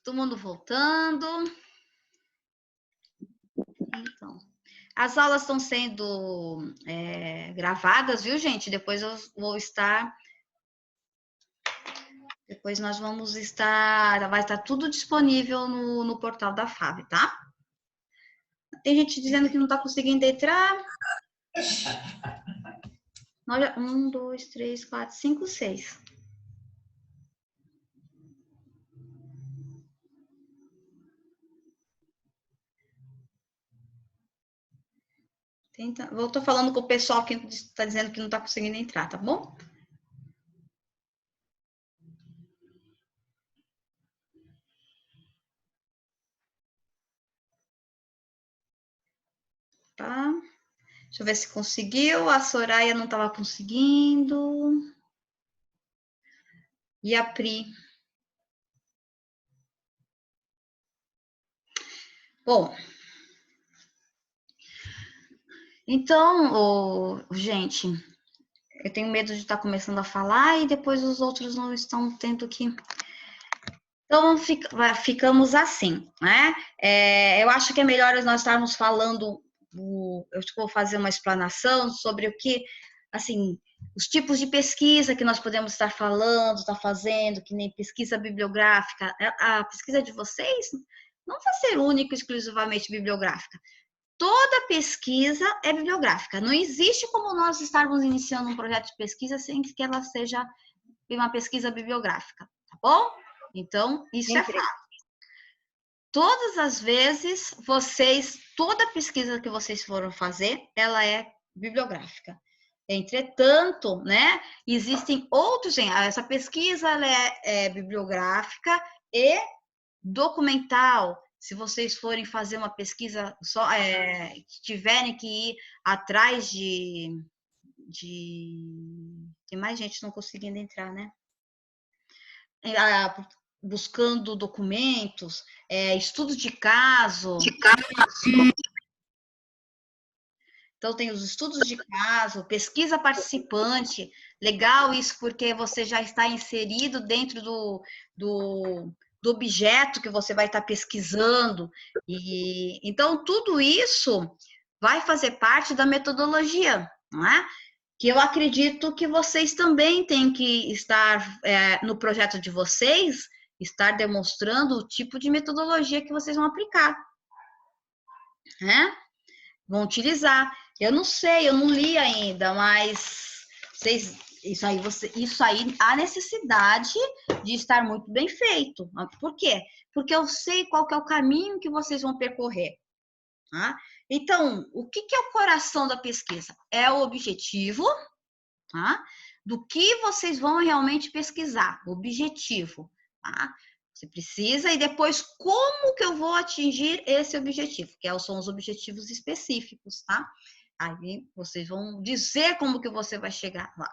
Todo mundo voltando. Então, as aulas estão sendo gravadas, viu, gente? Depois eu vou estar... Depois nós vamos estar... Vai estar tudo disponível no portal da FAV, tá? Tem gente dizendo que não está conseguindo entrar. Olha, 1, 2, 3, 4, 5, 6. Tô falando com o pessoal que está dizendo que não está conseguindo entrar, tá bom? Tá. Deixa eu ver se conseguiu. A Soraya não estava conseguindo. E a Pri. Bom. Então, gente, eu tenho medo de estar começando a falar e depois os outros não estão tendo que... Então, ficamos assim, né? Eu acho que é melhor nós estarmos falando... Eu vou fazer uma explanação sobre o que, assim, os tipos de pesquisa que nós podemos estar falando, estar fazendo, que nem pesquisa bibliográfica. A pesquisa de vocês não vai ser única e exclusivamente bibliográfica. Toda pesquisa é bibliográfica. Não existe como nós estarmos iniciando um projeto de pesquisa sem que ela seja uma pesquisa bibliográfica, tá bom? Então, isso é fato. Todas as vezes, toda pesquisa que vocês foram fazer, ela é bibliográfica. Entretanto, né, existem outros, essa pesquisa ela é bibliográfica e documental. Se vocês forem fazer uma pesquisa, tiverem que ir atrás tem mais gente não conseguindo entrar, né? Buscando documentos, estudos de caso. Então, tem os estudos de caso, pesquisa participante. Legal isso, porque você já está inserido dentro do objeto que você vai estar pesquisando. Então, tudo isso vai fazer parte da metodologia, não é? Que eu acredito que vocês também têm que estar, no projeto de vocês, estar demonstrando o tipo de metodologia que vocês vão aplicar, né? Vão utilizar. Eu não sei, eu não li ainda, mas isso aí há necessidade de estar muito bem feito. Por quê? Porque eu sei qual que é o caminho que vocês vão percorrer. Tá? Então, o que é o coração da pesquisa? É o objetivo, tá? Do que vocês vão realmente pesquisar, o objetivo. Tá? Você precisa, e depois como que eu vou atingir esse objetivo, que são os objetivos específicos, tá? Aí vocês vão dizer como que você vai chegar lá.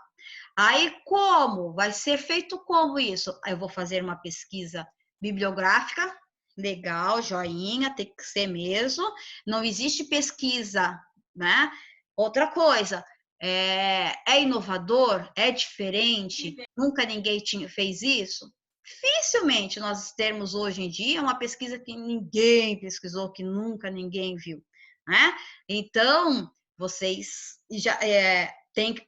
Aí como? Vai ser feito como isso? Aí eu vou fazer uma pesquisa bibliográfica, legal, joinha, tem que ser mesmo. Não existe pesquisa, né? Outra coisa, é inovador, é diferente, nunca ninguém fez isso? Dificilmente nós termos hoje em dia uma pesquisa que ninguém pesquisou, que nunca ninguém viu, né? Então, vocês já têm que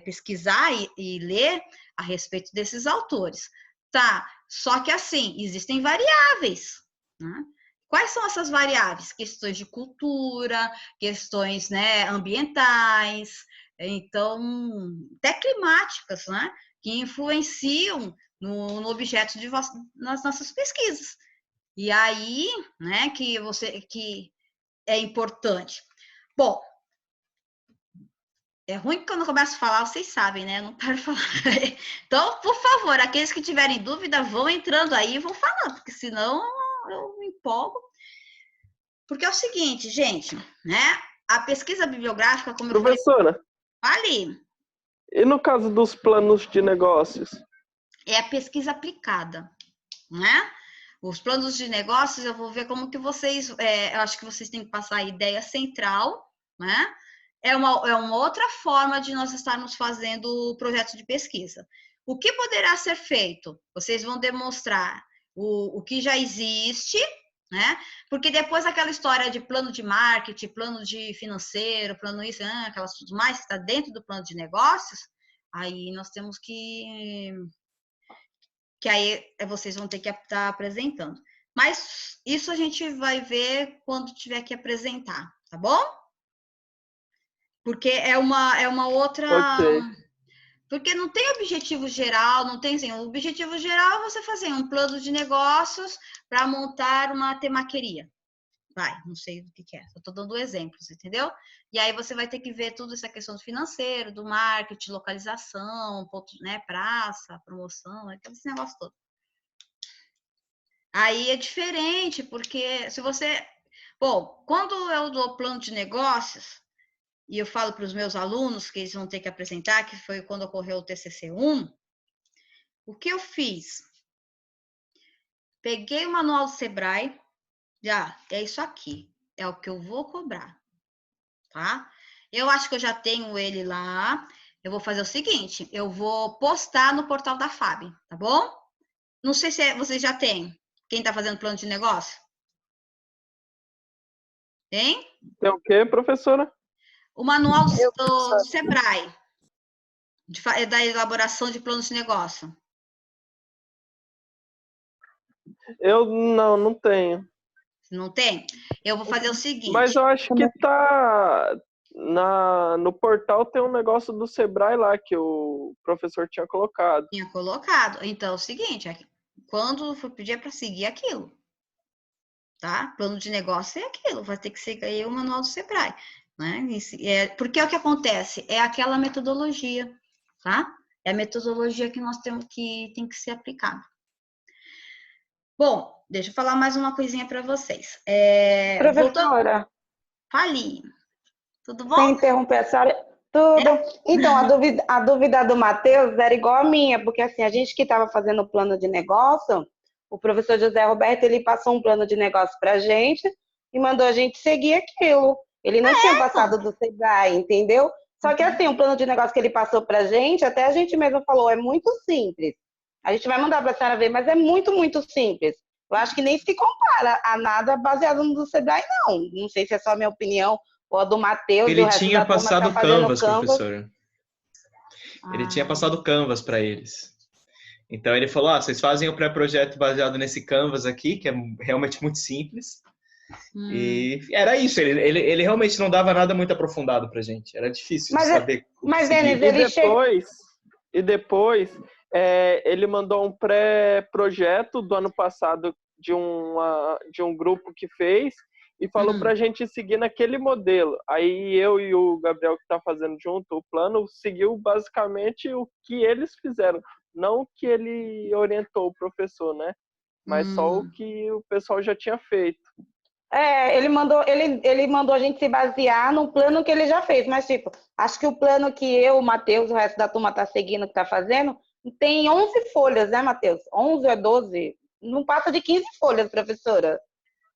pesquisar e ler a respeito desses autores. Tá, só que assim, existem variáveis, né? Quais são essas variáveis? Questões de cultura, questões, né, ambientais, então, até climáticas, né, que influenciam no objeto nas nossas pesquisas. E aí, né, que é importante. Bom, é ruim que quando eu começo a falar, vocês sabem, né? Eu não paro de falar. Então, por favor, aqueles que tiverem dúvida, vão entrando aí e vão falando, porque senão eu me empolgo. Porque é o seguinte, gente, né? A pesquisa bibliográfica, como eu falei... Professora, Fale. E no caso dos planos de negócios? É a pesquisa aplicada, né? Os planos de negócios, eu vou ver como que vocês... eu acho que vocês têm que passar a ideia central, né? É uma outra forma de nós estarmos fazendo o projeto de pesquisa. O que poderá ser feito? Vocês vão demonstrar o que já existe, né? Porque depois aquela história de plano de marketing, plano de financeiro, plano isso, aquelas tudo mais que está dentro do plano de negócios, aí nós temos que aí vocês vão ter que estar apresentando. Mas isso a gente vai ver quando tiver que apresentar, tá bom? Porque é uma outra... Ok. Porque não tem objetivo geral, não tem assim, o objetivo geral é você fazer um plano de negócios para montar uma temaqueria. Vai, não sei o que é, só estou dando exemplos, entendeu? E aí você vai ter que ver tudo essa questão do financeiro, do marketing, localização, ponto, né, praça, promoção, aquele negócio todo. Aí é diferente, porque se você... Bom, quando eu dou plano de negócios, e eu falo para os meus alunos que eles vão ter que apresentar, que foi quando ocorreu o TCC1, o que eu fiz? Peguei o manual do Sebrae, já, é isso aqui, é o que eu vou cobrar, tá? Eu acho que eu já tenho ele lá, eu vou fazer o seguinte, eu vou postar no portal da FAB, tá bom? Não sei se vocês já têm, quem está fazendo plano de negócio? Tem? Tem o quê, professora? O manual do Sebrae, da elaboração de planos de negócio. Eu não tenho. Não tem? Eu vou fazer o seguinte. Mas eu acho que tá no portal tem um negócio do Sebrae lá que o professor tinha colocado. Tinha colocado. Então, é o seguinte, quando for pedir é para seguir aquilo, tá? Plano de negócio é aquilo, vai ter que seguir aí o manual do Sebrae, né? Porque é o que acontece, é aquela metodologia, tá? É a metodologia que nós temos que tem que ser aplicada. Bom, deixa eu falar mais uma coisinha para vocês. Professora, Fale. Tudo bom? sem interromper a senhora. Tudo. Então, a dúvida do Matheus era igual a minha, porque assim, a gente que estava fazendo o plano de negócio, o professor José Roberto, ele passou um plano de negócio para a gente e mandou a gente seguir aquilo. Ele não tinha passado do Sebrae, entendeu? Só que assim, o plano de negócio que ele passou para a gente, até a gente mesmo falou, é muito simples. A gente vai mandar para a senhora ver, mas é muito, muito simples. Eu acho que nem se compara a nada baseado no do Sebrae, não. Não sei se é só a minha opinião ou a do Matheus e o Ele resto tinha da turma que tá passado fazendo Canvas, Canvas. professora. Ele tinha passado Canvas para eles. Então ele falou, vocês fazem o pré-projeto baseado nesse Canvas aqui, que é realmente muito simples. E era isso, ele realmente não dava nada muito aprofundado pra gente. Era difícil de saber o que seguir. E depois ele mandou um pré-projeto do ano passado de um grupo que fez e falou pra gente seguir naquele modelo. Aí eu e o Gabriel, que tá fazendo junto o plano, seguiu basicamente o que eles fizeram. Não o que ele orientou o professor, né? Mas só o que o pessoal já tinha feito. Ele mandou a gente se basear no plano que ele já fez, mas tipo, acho que o plano que eu, o Matheus, o resto da turma tá seguindo, que tá fazendo, tem 11 folhas, né, Matheus? 11 ou 12? Não passa de 15 folhas, professora.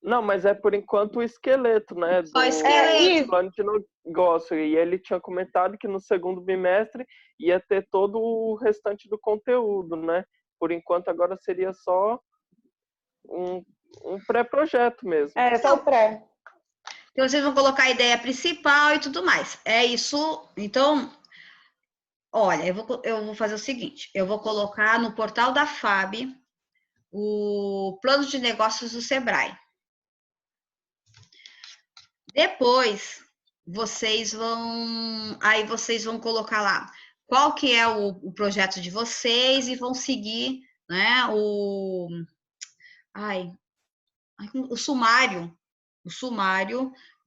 Não, mas é por enquanto o esqueleto, né? Só esqueleto. Do plano de negócio. E ele tinha comentado que no segundo bimestre ia ter todo o restante do conteúdo, né? Por enquanto agora seria só um pré-projeto mesmo. Só o pré. Então, vocês vão colocar a ideia principal e tudo mais. É isso. Então, olha, eu vou fazer o seguinte. Eu vou colocar no portal da FAB o plano de negócios do Sebrae. Depois, vocês vão colocar lá qual que é o projeto de vocês e vão seguir, né, o sumário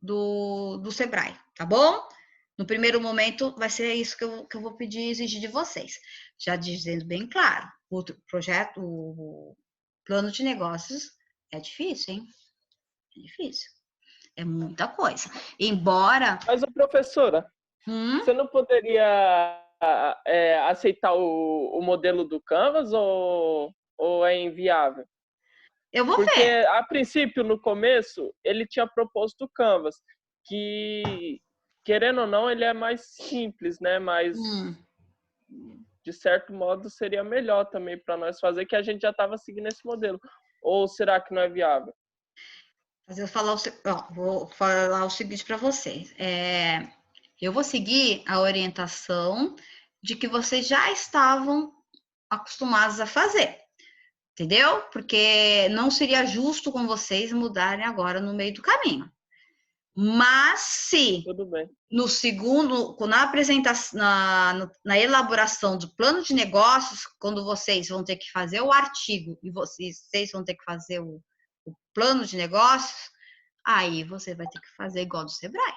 do Sebrae, tá bom? No primeiro momento, vai ser isso que eu vou pedir e exigir de vocês. Já dizendo bem claro, o plano de negócios é difícil, hein? É difícil. É muita coisa. Embora... Mas, professora, você não poderia aceitar o modelo do Canvas ou é inviável? Eu vou Porque, ver. a princípio, no começo, ele tinha proposto o Canvas, que, querendo ou não, ele é mais simples, né? Mas, de certo modo, seria melhor também para nós fazer, que a gente já estava seguindo esse modelo. Ou será que não é viável? Mas vou falar o seguinte para vocês. Eu vou seguir a orientação de que vocês já estavam acostumados a fazer, entendeu? Porque não seria justo com vocês mudarem agora no meio do caminho. Mas se Tudo bem. no segundo, na apresentação, na elaboração do plano de negócios, quando vocês vão ter que fazer o artigo e vocês vão ter que fazer o plano de negócios, aí você vai ter que fazer igual do Sebrae.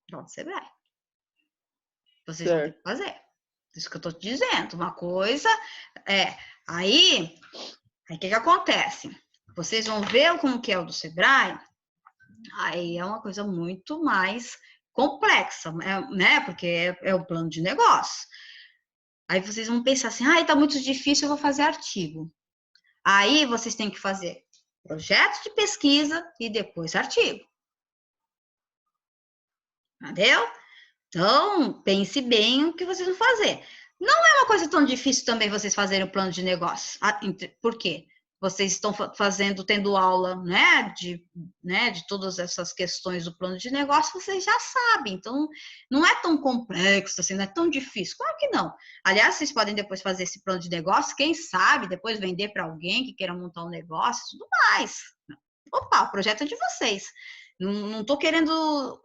Igual do Sebrae. Vocês vão ter que fazer. Isso que eu estou te dizendo. Uma coisa aí o que acontece? Vocês vão ver como que é o do Sebrae, aí é uma coisa muito mais complexa, né? Porque é o plano de negócio. Aí vocês vão pensar assim, tá muito difícil, eu vou fazer artigo. Aí vocês têm que fazer projeto de pesquisa e depois artigo. Entendeu? Então, pense bem o que vocês vão fazer. Não é uma coisa tão difícil também vocês fazerem o plano de negócio. Por quê? Vocês estão tendo aula, né, de todas essas questões do plano de negócio, vocês já sabem. Então, não é tão complexo assim, não é tão difícil. Claro que não. Aliás, vocês podem depois fazer esse plano de negócio, quem sabe, depois vender para alguém que queira montar um negócio e tudo mais. Opa, o projeto é de vocês. Não estou querendo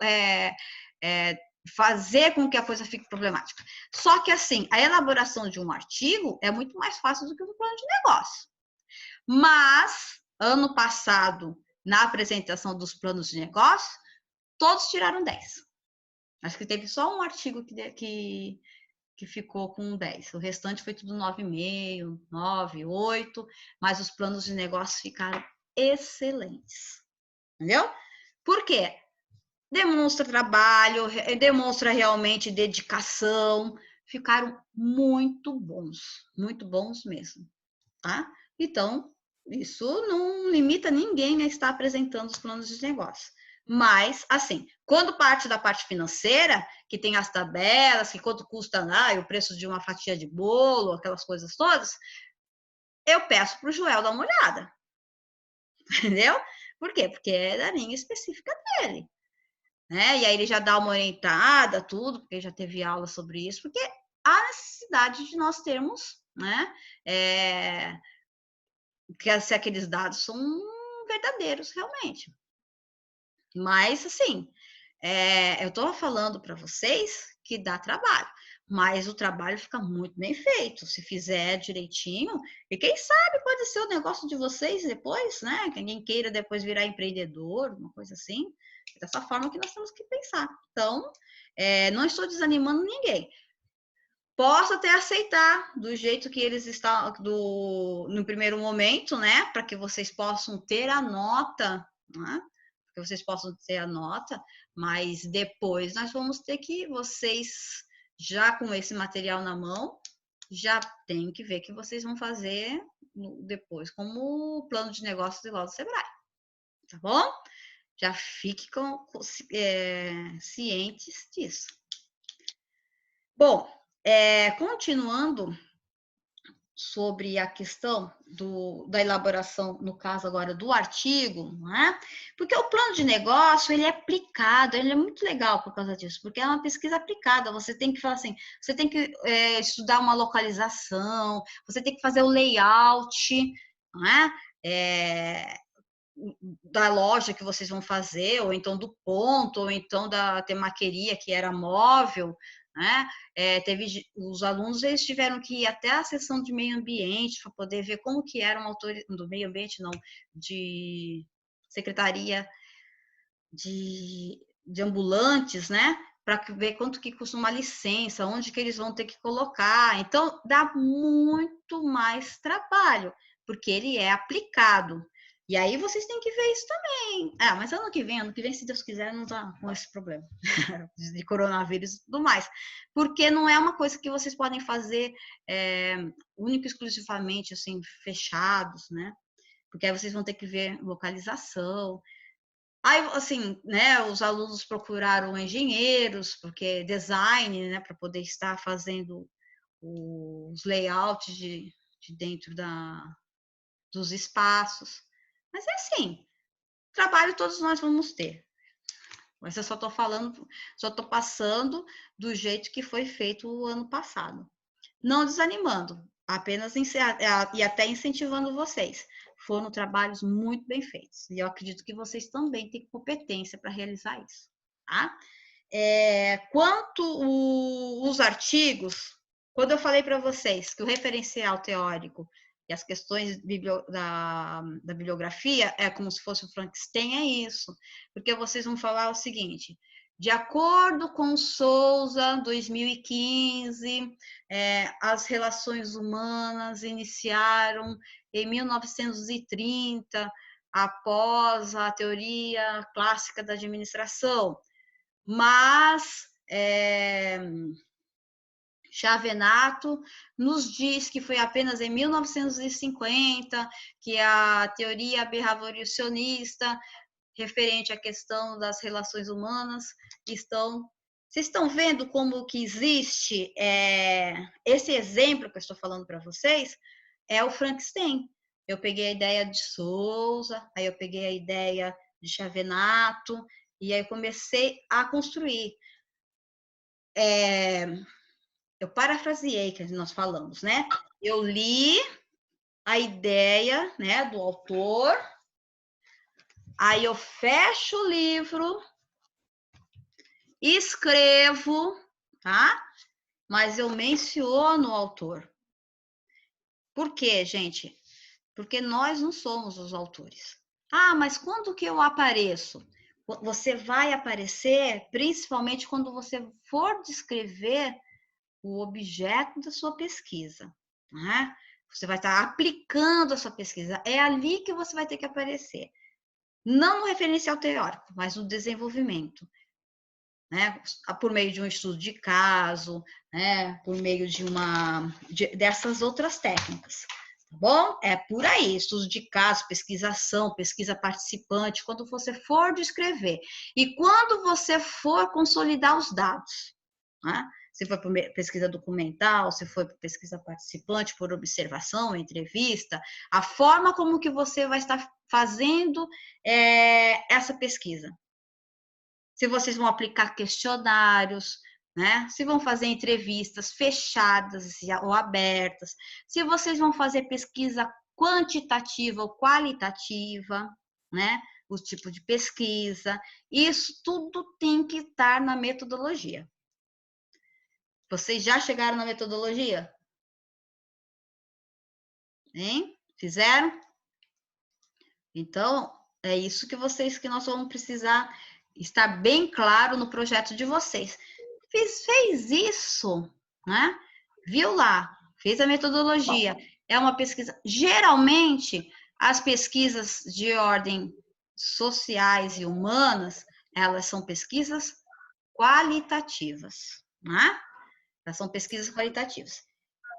fazer com que a coisa fique problemática. Só que, assim, a elaboração de um artigo é muito mais fácil do que um plano de negócio. Mas, ano passado, na apresentação dos planos de negócio, todos tiraram 10. Acho que teve só um artigo que ficou com 10. O restante foi tudo 9,5, 9, 8, mas os planos de negócio ficaram excelentes. Entendeu? Por quê? Demonstra trabalho, demonstra realmente dedicação, ficaram muito bons mesmo, tá? Então, isso não limita ninguém a estar apresentando os planos de negócio. Mas, assim, quando parte da parte financeira, que tem as tabelas, que quanto custa o preço de uma fatia de bolo, aquelas coisas todas, eu peço para o Joel dar uma olhada. Entendeu? Por quê? Porque é da linha específica dele. Né? E aí ele já dá uma orientada, tudo, porque já teve aula sobre isso, porque há necessidade de nós termos, né? Se aqueles dados são verdadeiros, realmente. Mas, assim, eu estou falando para vocês que dá trabalho, mas o trabalho fica muito bem feito, se fizer direitinho, e quem sabe pode ser o negócio de vocês depois, né? Que ninguém queira depois virar empreendedor, uma coisa assim. Dessa forma que nós temos que pensar. Então, não estou desanimando ninguém. Posso até aceitar do jeito que eles estão no primeiro momento, né? Para que vocês possam ter a nota, né? Que vocês possam ter a nota, mas depois nós vamos ter que, vocês já com esse material na mão, já tem que ver que vocês vão fazer depois como plano de negócios igual do Sebrae. Tá bom? Já fique cientes disso. Bom, continuando sobre a questão da elaboração, no caso agora do artigo, né? Porque o plano de negócio, ele é aplicado, ele é muito legal por causa disso, porque é uma pesquisa aplicada, você tem que falar assim, você tem que estudar uma localização, você tem que fazer o layout, né? Da loja que vocês vão fazer, ou então do ponto, ou então da temaqueria que era móvel, né? Os alunos, eles tiveram que ir até a seção de meio ambiente para poder ver como que era do meio ambiente, não, de secretaria de ambulantes, né? Para ver quanto que custa uma licença, onde que eles vão ter que colocar. Então, dá muito mais trabalho, porque ele é aplicado. E aí vocês têm que ver isso também. Mas ano que vem, se Deus quiser, não tá com esse problema de coronavírus e tudo mais. Porque não é uma coisa que vocês podem fazer único e exclusivamente, assim, fechados, né? Porque aí vocês vão ter que ver localização. Aí, assim, né, os alunos procuraram engenheiros, porque design, né, para poder estar fazendo os layouts de de dentro dos espaços. Mas é assim, trabalho todos nós vamos ter. Mas eu só estou falando, só estou passando do jeito que foi feito o ano passado. Não desanimando, apenas e até incentivando vocês. Foram trabalhos muito bem feitos. E eu acredito que vocês também têm competência para realizar isso. Tá? Quanto os artigos, quando eu falei para vocês que o referencial teórico e as questões da bibliografia é como se fosse o Frankenstein, é isso. Porque vocês vão falar o seguinte: de acordo com Souza, 2015, as relações humanas iniciaram em 1930, após a teoria clássica da administração. Mas Chavenato nos diz que foi apenas em 1950 que a teoria behaviorista referente à questão das relações humanas vocês estão vendo como que existe esse exemplo que eu estou falando para vocês é o Frankenstein. Eu peguei a ideia de Souza, aí eu peguei a ideia de Chavenato e aí comecei a construir. Eu parafraseei que nós falamos, né? Eu li a ideia, né, do autor, aí eu fecho o livro, escrevo, tá? Mas eu menciono o autor. Por quê, gente? Porque nós não somos os autores. Ah, mas quando que eu apareço? Você vai aparecer principalmente quando você for descrever o objeto da sua pesquisa, né? Você vai estar aplicando a sua pesquisa. É ali que você vai ter que aparecer. Não no referencial teórico, mas no desenvolvimento. Né? Por meio de um estudo de caso, né? Por meio dessas outras técnicas. Tá bom? É por aí, estudo de caso, pesquisação, pesquisa participante, quando você for descrever. E quando você for consolidar os dados, né? Se for por pesquisa documental, se for por pesquisa participante, por observação, entrevista, a forma como que você vai estar fazendo essa pesquisa. Se vocês vão aplicar questionários, né? Se vão fazer entrevistas fechadas ou abertas, se vocês vão fazer pesquisa quantitativa ou qualitativa, né? O tipo de pesquisa, isso tudo tem que estar na metodologia. Vocês já chegaram na metodologia? Hein? Fizeram? Então, é isso que nós vamos precisar estar bem claro no projeto de vocês. Fez isso, né? Viu lá, fez a metodologia. É uma pesquisa. Geralmente, as pesquisas de ordem sociais e humanas, elas são pesquisas qualitativas, né? Elas são pesquisas qualitativas.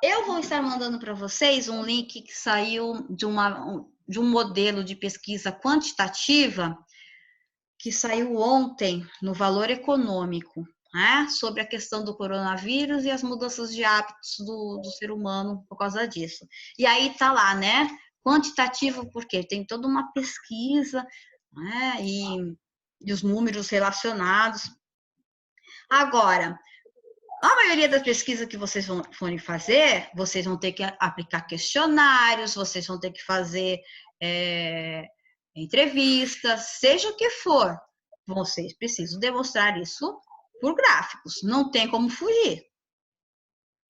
Eu vou estar mandando para vocês um link que saiu de um modelo de pesquisa quantitativa que saiu ontem no Valor Econômico, né? Sobre a questão do coronavírus e as mudanças de hábitos do ser humano por causa disso. E aí tá lá, né? Quantitativo porque tem toda uma pesquisa, né? E os números relacionados. Agora, a maioria das pesquisas que vocês forem fazer, vocês vão ter que aplicar questionários, vocês vão ter que fazer entrevistas, seja o que for. Vocês precisam demonstrar isso por gráficos. Não tem como fugir.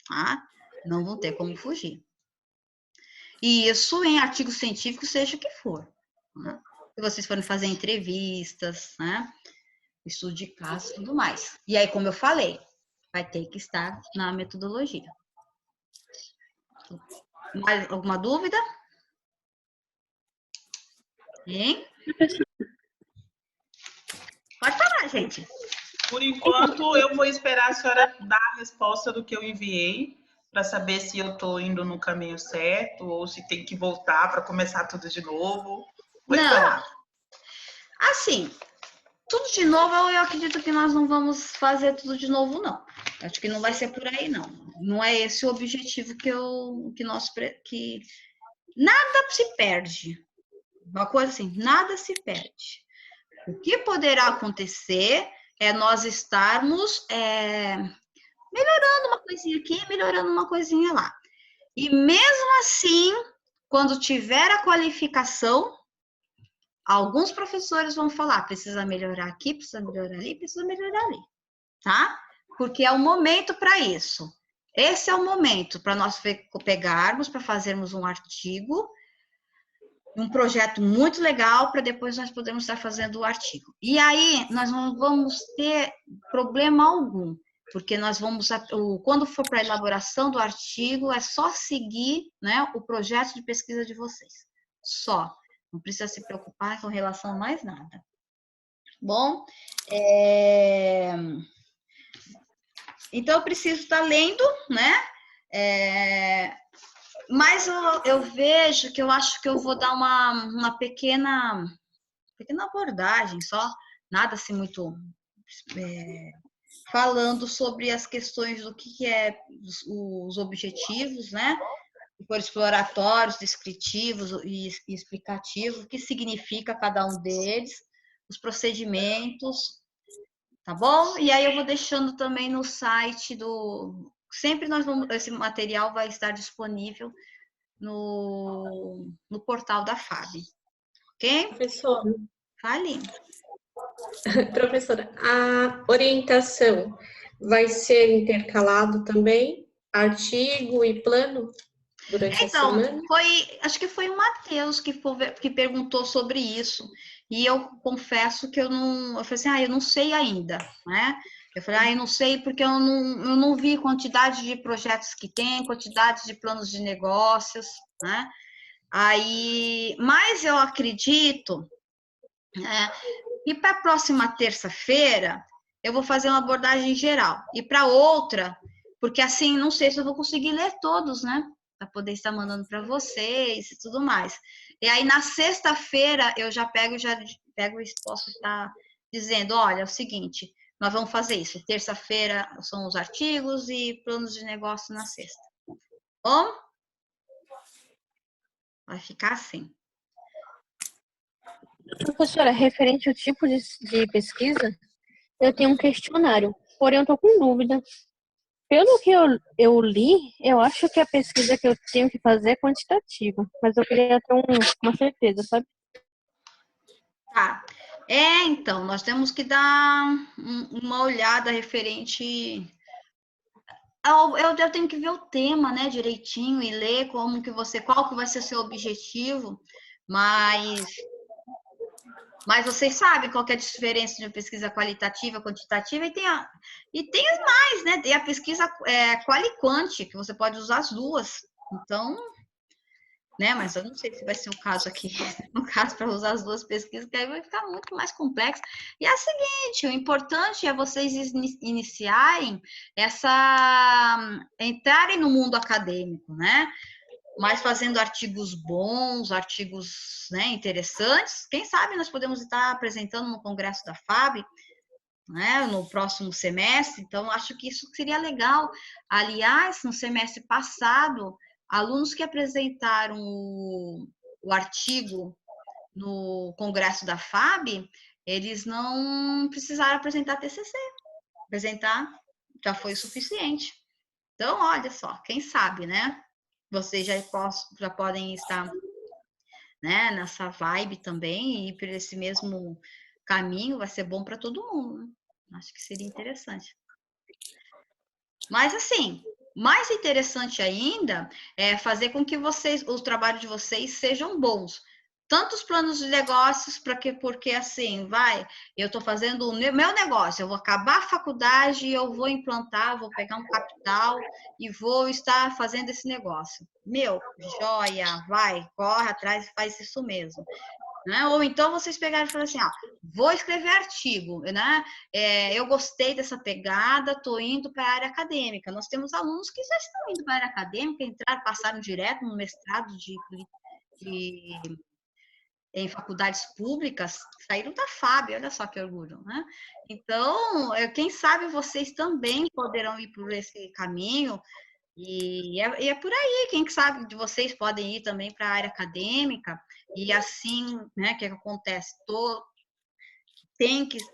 Tá? Não vão ter como fugir. E isso em artigos científicos, seja o que for. Né? Se vocês forem fazer entrevistas, né? Estudo de casos e tudo mais. E aí, como eu falei, vai ter que estar na metodologia. Mais alguma dúvida? Hein? Pode falar, gente. Por enquanto, eu vou esperar a senhora dar a resposta do que eu enviei, para saber se eu estou indo no caminho certo ou se tem que voltar para começar tudo de novo. Vou esperar. Assim, tudo de novo, eu acredito que nós não vamos fazer tudo de novo, não. Acho que não vai ser por aí, não. Não é esse o objetivo que nada se perde. Uma coisa assim, nada se perde. O que poderá acontecer é nós estarmos melhorando uma coisinha aqui, melhorando uma coisinha lá. E mesmo assim, quando tiver a qualificação, alguns professores vão falar, precisa melhorar aqui, precisa melhorar ali, precisa melhorar ali, tá? Porque é o momento para isso. Esse é o momento para nós pegarmos, para fazermos um artigo, um projeto muito legal, para depois nós podermos estar fazendo o artigo. E aí, nós não vamos ter problema algum, porque nós vamos, quando for para a elaboração do artigo, é só seguir, né, o projeto de pesquisa de vocês. Só. Não precisa se preocupar com relação a mais nada. Bom, então eu preciso estar lendo, né? Mas eu vejo que eu acho que eu vou dar uma pequena abordagem só, nada assim muito falando sobre as questões do que é os objetivos, né? For exploratórios, descritivos e explicativos, o que significa cada um deles, os procedimentos, tá bom? E aí eu vou deixando também no site sempre esse material vai estar disponível no portal da FAB, ok? Professora. Fale. Professora, a orientação vai ser intercalado também? Artigo e plano durante a semana? Acho que foi o Matheus que perguntou sobre isso. E eu confesso que eu falei assim, eu não sei ainda, né? Eu falei, eu não sei porque eu não vi quantidade de projetos que tem, quantidade de planos de negócios, né? Mas eu acredito, né? E para a próxima terça-feira, eu vou fazer uma abordagem geral. E para outra, porque assim, não sei se eu vou conseguir ler todos, né? Para poder estar mandando para vocês e tudo mais. E aí, na sexta-feira, eu já pego e posso estar dizendo, olha, é o seguinte, nós vamos fazer isso. Terça-feira são os artigos e planos de negócio na sexta. Bom? Vai ficar assim. Professora, referente ao tipo de pesquisa, eu tenho um questionário, porém eu estou com dúvida. Pelo que eu li, eu acho que a pesquisa que eu tenho que fazer é quantitativa, mas eu queria ter uma certeza, sabe? Tá. Então, nós temos que dar uma olhada referente... Eu tenho que ver o tema, né, direitinho e ler qual que vai ser o seu objetivo, mas vocês sabem qual que é a diferença de uma pesquisa qualitativa, quantitativa, e tem as mais, né? Tem a pesquisa quali e quanti, que você pode usar as duas. Então, né? Mas eu não sei se vai ser o caso aqui, no caso para usar as duas pesquisas, que aí vai ficar muito mais complexo. E é o seguinte, o importante é vocês iniciarem entrarem no mundo acadêmico, né? Mas fazendo artigos bons, artigos, né, interessantes. Quem sabe nós podemos estar apresentando no Congresso da FAB, né, no próximo semestre. Então, acho que isso seria legal. Aliás, no semestre passado, alunos que apresentaram o artigo no Congresso da FAB, eles não precisaram apresentar TCC. Apresentar já foi o suficiente. Então, olha só, quem sabe, né? Vocês já podem estar, né, nessa vibe também, e por esse mesmo caminho vai ser bom para todo mundo, né? Acho que seria interessante. Mas, assim, mais interessante ainda é fazer com que o trabalho de vocês sejam bons. Tantos planos de negócios, porque assim, eu estou fazendo o meu negócio, eu vou acabar a faculdade, eu vou implantar, vou pegar um capital e vou estar fazendo esse negócio. Joia, corre atrás e faz isso mesmo. Né? Ou então vocês pegaram e falaram assim, vou escrever artigo, né? Eu gostei dessa pegada, estou indo para a área acadêmica. Nós temos alunos que já estão indo para a área acadêmica, passaram direto no mestrado em faculdades públicas, saíram da FAB, olha só que orgulho, né? Então, quem sabe vocês também poderão ir por esse caminho, e é por aí, quem sabe de vocês podem ir também para a área acadêmica, e assim, né, o que acontece?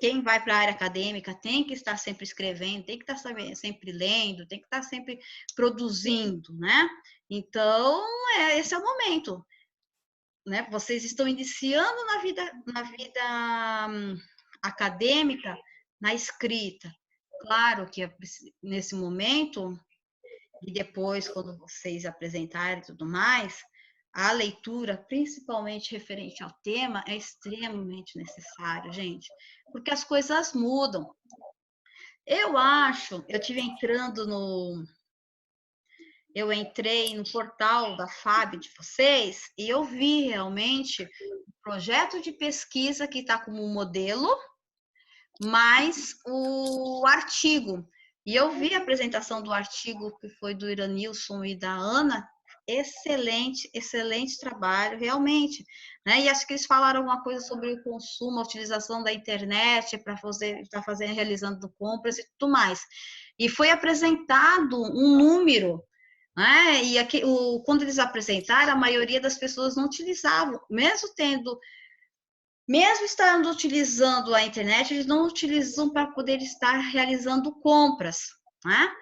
Quem vai para a área acadêmica tem que estar sempre escrevendo, tem que estar sempre lendo, tem que estar sempre produzindo, né? Então, esse é o momento, né? Vocês estão iniciando na vida acadêmica, na escrita. Claro que nesse momento, e depois, quando vocês apresentarem e tudo mais, a leitura, principalmente referente ao tema, é extremamente necessário, gente, porque as coisas mudam. Eu entrei no portal da FAB de vocês e eu vi realmente o projeto de pesquisa que está como modelo, mais o artigo. E eu vi a apresentação do artigo que foi do Iranilson e da Ana, excelente, excelente trabalho, realmente, né? E acho que eles falaram alguma coisa sobre o consumo, a utilização da internet para realizando compras e tudo mais. E foi apresentado um número, né? E quando eles apresentaram, a maioria das pessoas não utilizavam, mesmo estando utilizando a internet, eles não utilizam para poder estar realizando compras, né?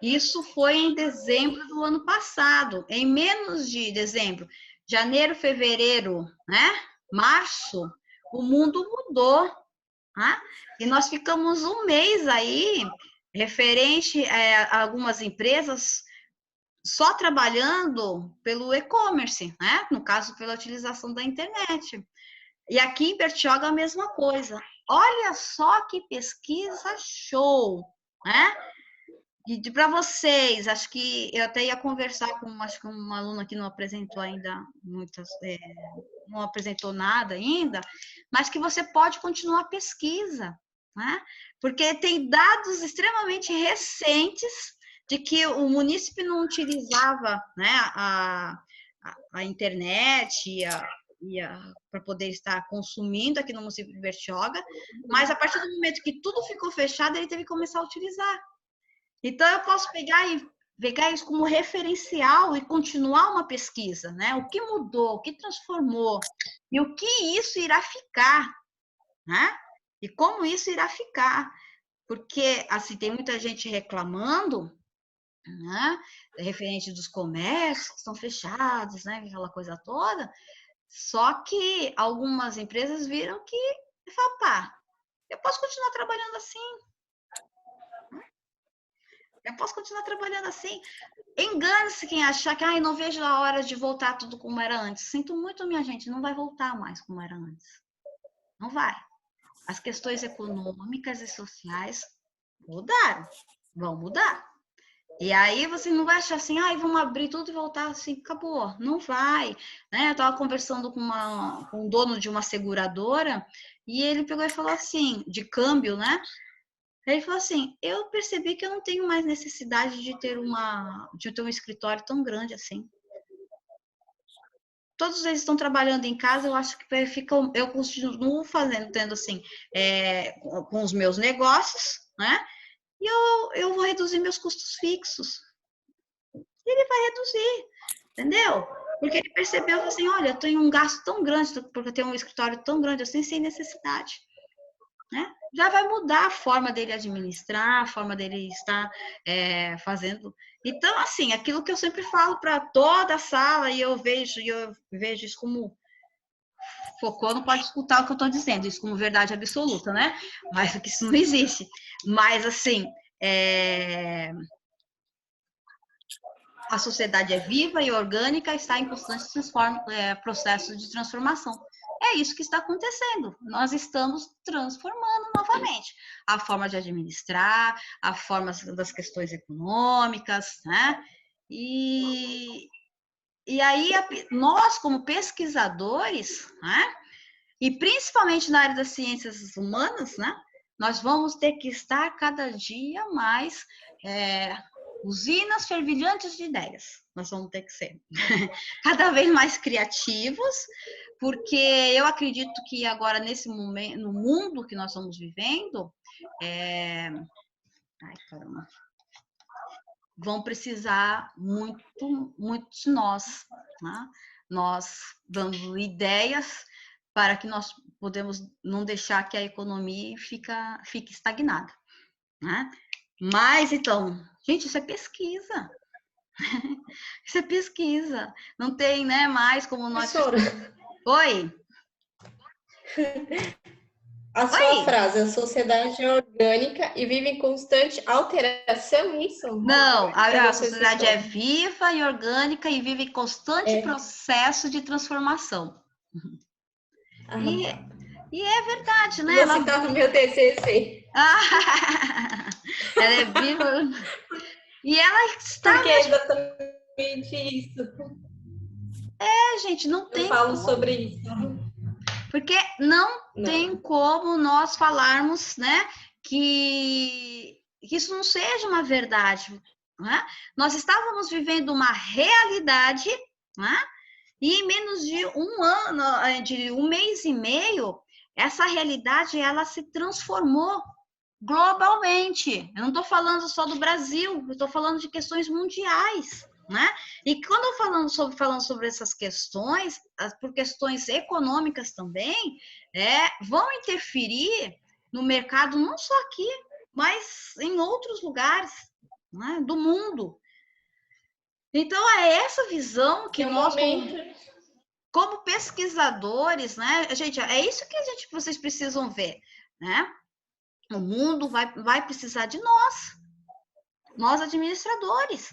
Isso foi em dezembro do ano passado. Em menos de dezembro, janeiro, fevereiro, né? Março, o mundo mudou, né? E nós ficamos um mês aí, referente a algumas empresas, só trabalhando pelo e-commerce, né? No caso, pela utilização da internet. E aqui em Bertioga a mesma coisa. Olha só que pesquisa show, né? E para vocês, acho que eu até ia conversar com uma aluna que não apresentou ainda não apresentou nada ainda, mas que você pode continuar a pesquisa, né? Porque tem dados extremamente recentes de que o munícipe não utilizava, né, a internet para poder estar consumindo aqui no município de Bertioga, mas a partir do momento que tudo ficou fechado, ele teve que começar a utilizar. Então, eu posso pegar isso como referencial e continuar uma pesquisa, né? O que mudou, o que transformou e o que isso irá ficar, né? E como isso irá ficar. Porque, assim, tem muita gente reclamando, né? Referente dos comércios que estão fechados, né? Aquela coisa toda. Só que algumas empresas viram que, pá, eu posso continuar trabalhando assim. Eu posso continuar trabalhando assim. Engane-se quem achar que não vejo a hora de voltar tudo como era antes. Sinto muito, minha gente, não vai voltar mais como era antes. Não vai. As questões econômicas e sociais mudaram. Vão mudar. E aí você não vai achar assim, vamos abrir tudo e voltar assim, acabou. Não vai. Né? Eu estava conversando com um dono de uma seguradora e ele pegou e falou assim, de câmbio, né? Ele falou assim, eu percebi que eu não tenho mais necessidade de ter um escritório tão grande assim. Todos eles estão trabalhando em casa, eu acho que eu continuo tendo assim, com os meus negócios, né? E eu vou reduzir meus custos fixos. E ele vai reduzir, entendeu? Porque ele percebeu assim, olha, eu tenho um gasto tão grande, porque eu tenho um escritório tão grande assim, sem necessidade. Né? Já vai mudar a forma dele administrar, a forma dele estar fazendo. Então, assim, aquilo que eu sempre falo para toda a sala, e eu vejo isso como Foucault não pode escutar o que eu estou dizendo, isso como verdade absoluta, né? Mas que isso não existe. Mas, assim, a sociedade é viva e orgânica, está em constante processo de transformação. É isso que está acontecendo. Nós estamos transformando novamente a forma de administrar, a forma das questões econômicas, né? E aí, nós, como pesquisadores, né? E principalmente na área das ciências humanas, né? Nós vamos ter que estar cada dia mais usinas fervilhantes de ideias. Nós vamos ter que ser cada vez mais criativos, porque eu acredito que agora, nesse momento, no mundo que nós estamos vivendo, ai, caramba, vão precisar muitos nós, né? Nós dando ideias para que nós podemos não deixar que a economia fique estagnada, né? Mas, então, gente, isso é pesquisa. Isso é pesquisa. Não tem, né, mais como nós... Oi? A sua frase, a sociedade é orgânica e vive em constante alteração, isso? Não, a sociedade é viva e orgânica e vive em constante processo de transformação. E é verdade, né? Vou citar no meu TCC. Ela é viva e ela está... Porque é exatamente isso. Gente, não tem... Eu falo sobre isso. Porque não tem como nós falarmos, né, que isso não seja uma verdade, né? Nós estávamos vivendo uma realidade, né? E em menos de um ano, de um mês e meio, essa realidade ela se transformou globalmente. Eu não estou falando só do Brasil, eu estou falando de questões mundiais, né? E quando eu falando sobre essas questões, por questões econômicas também, vão interferir no mercado não só aqui, mas em outros lugares, né, do mundo. Então, é essa visão que nós, como pesquisadores, né, gente, é isso que vocês precisam ver, né? O mundo vai precisar de nós administradores,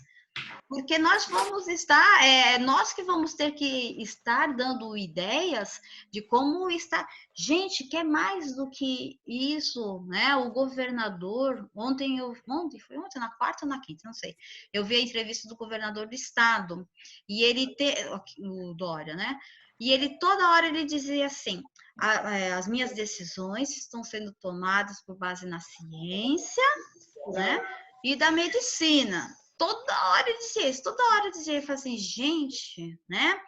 porque nós vamos estar, nós que vamos ter que estar dando ideias de como está. Gente, quer mais do que isso, né? O governador, foi ontem, na quarta ou na quinta, não sei. Eu vi a entrevista do governador do estado, e o Dória, né? E ele, toda hora, ele dizia assim, as minhas decisões estão sendo tomadas por base na ciência, né? E da medicina. Toda hora ele dizia isso, toda hora ele dizia assim, gente, né?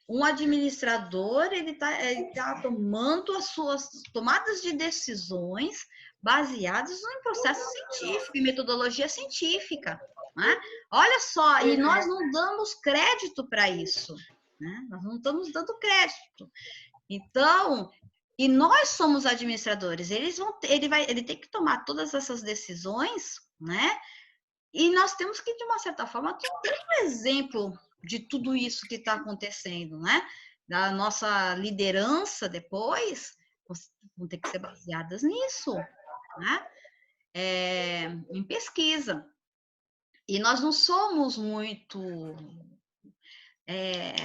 Um administrador, ele tá tomando as suas tomadas de decisões baseadas em processo científico, em metodologia científica, né? Olha só, e nós não damos crédito para isso, né? Nós não estamos dando crédito. Então, e nós somos administradores, ele tem que tomar todas essas decisões, né? E nós temos que, de uma certa forma, ter um exemplo de tudo isso que está acontecendo, né? Da nossa liderança depois, vão ter que ser baseadas nisso, né? Em pesquisa. E nós não somos muito...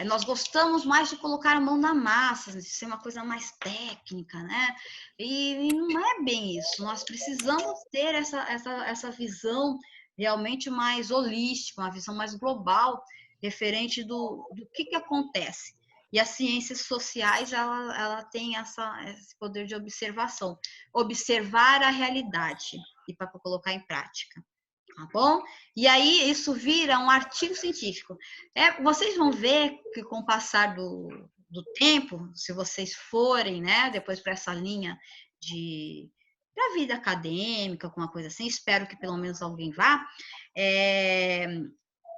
nós gostamos mais de colocar a mão na massa, de ser uma coisa mais técnica, né? E não é bem isso. Nós precisamos ter essa visão realmente mais holística, uma visão mais global, referente do que acontece. E as ciências sociais, ela tem esse poder de observação. Observar a realidade e para colocar em prática. Tá bom? E aí isso vira um artigo científico. Vocês vão ver que com o passar do tempo, se vocês forem, né, depois para essa linha da vida acadêmica, alguma coisa assim, espero que pelo menos alguém vá,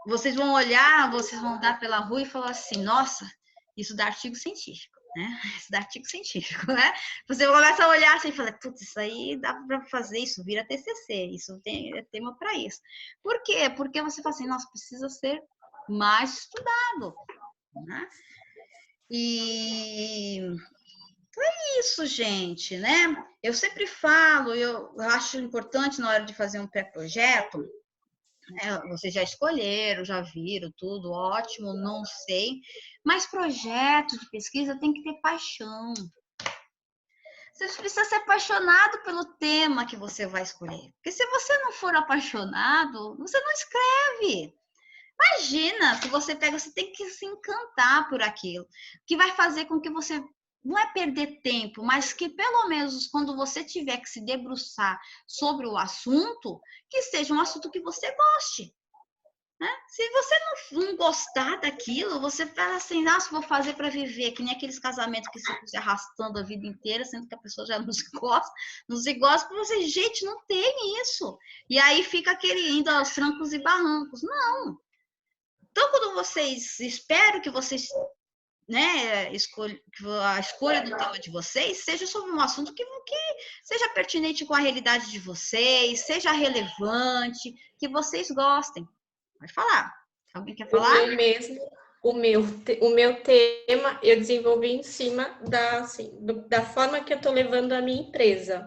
vocês vão olhar, vocês vão andar pela rua e falar assim, nossa, isso dá artigo científico. Né? Isso dá artigo científico, né? Você começa a olhar assim e fala, putz, isso aí dá para fazer, isso vira TCC, isso é tema para isso. Por quê? Porque você fala assim, nossa, precisa ser mais estudado, né? E é isso, gente, né? Eu sempre falo, eu acho importante na hora de fazer um pré-projeto, vocês já escolheram, já viram tudo, ótimo, não sei. Mas projeto de pesquisa tem que ter paixão. Você precisa ser apaixonado pelo tema que você vai escolher. Porque se você não for apaixonado, você não escreve. Imagina, se você tem que se encantar por aquilo, que vai fazer com que você não é perder tempo, mas que pelo menos quando você tiver que se debruçar sobre o assunto, que seja um assunto que você goste. Né? Se você não gostar daquilo, você fala assim, nossa, vou fazer para viver, que nem aqueles casamentos que ficam se arrastando a vida inteira, sendo que a pessoa já não se gosta, para você, gente, não tem isso. E aí fica aquele indo aos trancos e barrancos. Não. Então, quando vocês, espero que vocês, né, a escolha do tema de vocês seja sobre um assunto que seja pertinente com a realidade de vocês, seja relevante, que vocês gostem. Pode falar. Alguém quer falar? O meu tema eu desenvolvi em cima da forma que eu estou levando a minha empresa,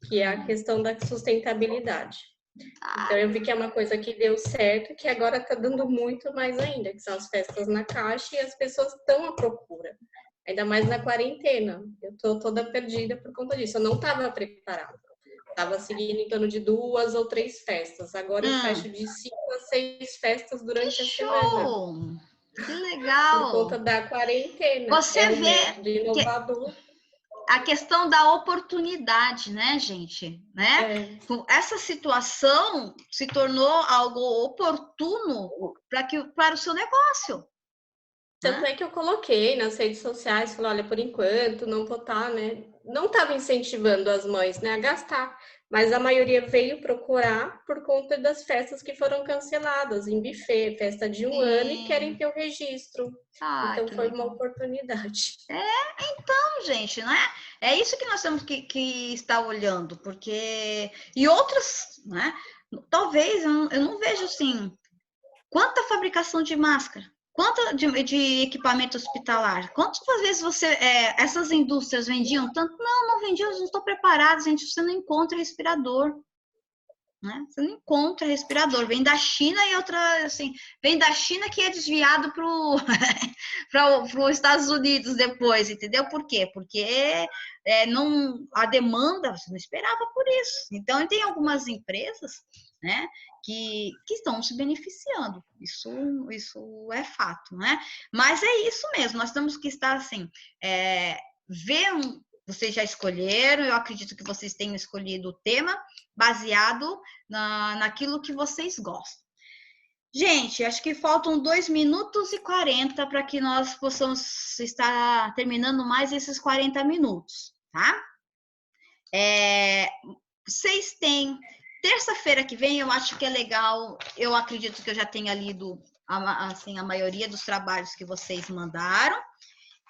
que é a questão da sustentabilidade. Então, eu vi que é uma coisa que deu certo, que agora está dando muito mais ainda, que são as festas na caixa e as pessoas estão à procura. Ainda mais na quarentena. Eu estou toda perdida por conta disso. Eu não estava preparada. Estava seguindo em torno de 2 ou 3 festas. Agora eu fecho de 5 a 6 festas durante a semana. Que legal! Por conta da quarentena. Você vê de inovador. A questão da oportunidade, né, gente? Né? Essa situação se tornou algo oportuno para o seu negócio. Tanto é que eu coloquei nas redes sociais, falei, olha, por enquanto não vou estar, né? Não estava incentivando as mães, né, a gastar, mas a maioria veio procurar por conta das festas que foram canceladas, em buffet, festa de 1 ano, e querem ter o registro. Então foi uma oportunidade. Então, gente, né? É isso que nós temos que estar olhando, porque... E outras, né? Talvez, eu não vejo, assim, quanta fabricação de máscara, quanto de equipamento hospitalar, quantas vezes essas indústrias vendiam tanto? Não vendiam, eles não estão preparados, gente, você não encontra respirador. Né? Você não encontra respirador, vem da China e outra, assim, vem da China que é desviado para os Estados Unidos depois, entendeu? Por quê? Porque a demanda, você não esperava por isso. Então, tem algumas empresas, né, que estão se beneficiando, isso é fato, né? Mas é isso mesmo, nós temos que estar, assim, vocês já escolheram, eu acredito que vocês tenham escolhido o tema baseado naquilo que vocês gostam. Gente, acho que faltam 2 minutos e 40 para que nós possamos estar terminando mais esses 40 minutos, tá? Vocês têm... Terça-feira que vem, eu acho que é legal, eu acredito que eu já tenha lido assim, a maioria dos trabalhos que vocês mandaram,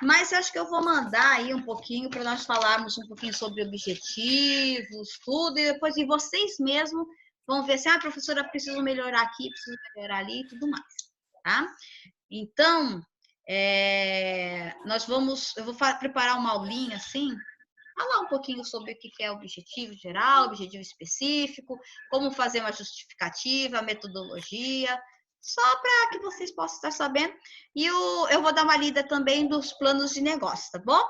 mas eu acho que eu vou mandar aí um pouquinho para nós falarmos um pouquinho sobre objetivos, tudo, e depois vocês mesmos vão ver assim, professora, preciso melhorar aqui, preciso melhorar ali e tudo mais, tá? Então, eu vou preparar uma aulinha assim, falar um pouquinho sobre o que é objetivo geral, objetivo específico, como fazer uma justificativa, metodologia, só para que vocês possam estar sabendo. E eu vou dar uma lida também dos planos de negócio, tá bom?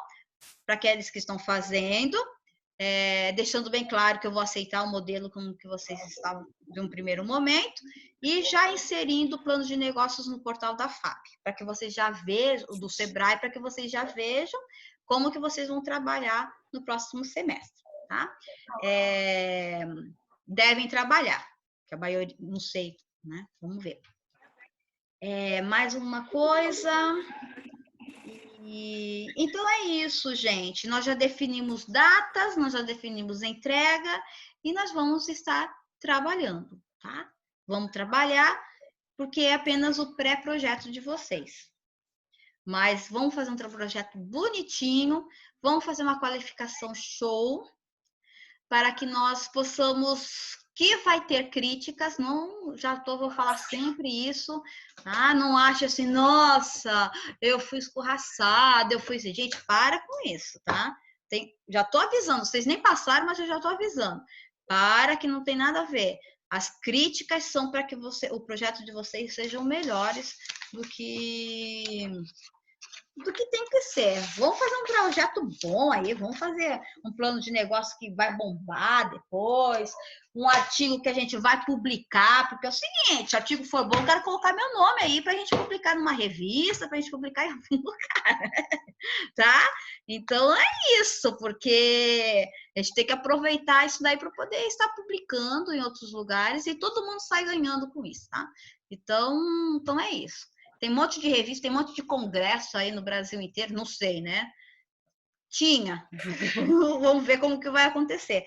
Para aqueles que estão fazendo, deixando bem claro que eu vou aceitar o modelo como que vocês estavam de um primeiro momento, e já inserindo o plano de negócios no portal da FAP, para que vocês já vejam, do Sebrae, para que vocês já vejam como que vocês vão trabalhar no próximo semestre, tá? Devem trabalhar, que a maioria, não sei, né? Vamos ver. Mais uma coisa. Então é isso, gente. Nós já definimos datas, nós já definimos entrega e nós vamos estar trabalhando, tá? Vamos trabalhar porque é apenas o pré-projeto de vocês. Mas vamos fazer um projeto bonitinho, vamos fazer uma qualificação show para que nós possamos, que vai ter críticas, não, vou falar sempre isso, tá? Não ache assim, nossa, eu fui escorraçada, gente, para com isso, tá? Já tô avisando, vocês nem passaram, mas eu já tô avisando, para que não tem nada a ver. As críticas são para que o projeto de vocês sejam melhores do que do que tem que ser. Vamos fazer um projeto bom aí, vamos fazer um plano de negócio que vai bombar depois, um artigo que a gente vai publicar, porque é o seguinte, se o artigo for bom, eu quero colocar meu nome aí para a gente publicar numa revista, para a gente publicar em algum lugar, tá? Então é isso, porque a gente tem que aproveitar isso daí para poder estar publicando em outros lugares e todo mundo sai ganhando com isso, tá? Então é isso. Tem um monte de revista, tem um monte de congresso aí no Brasil inteiro, não sei, né? Tinha. Vamos ver como que vai acontecer.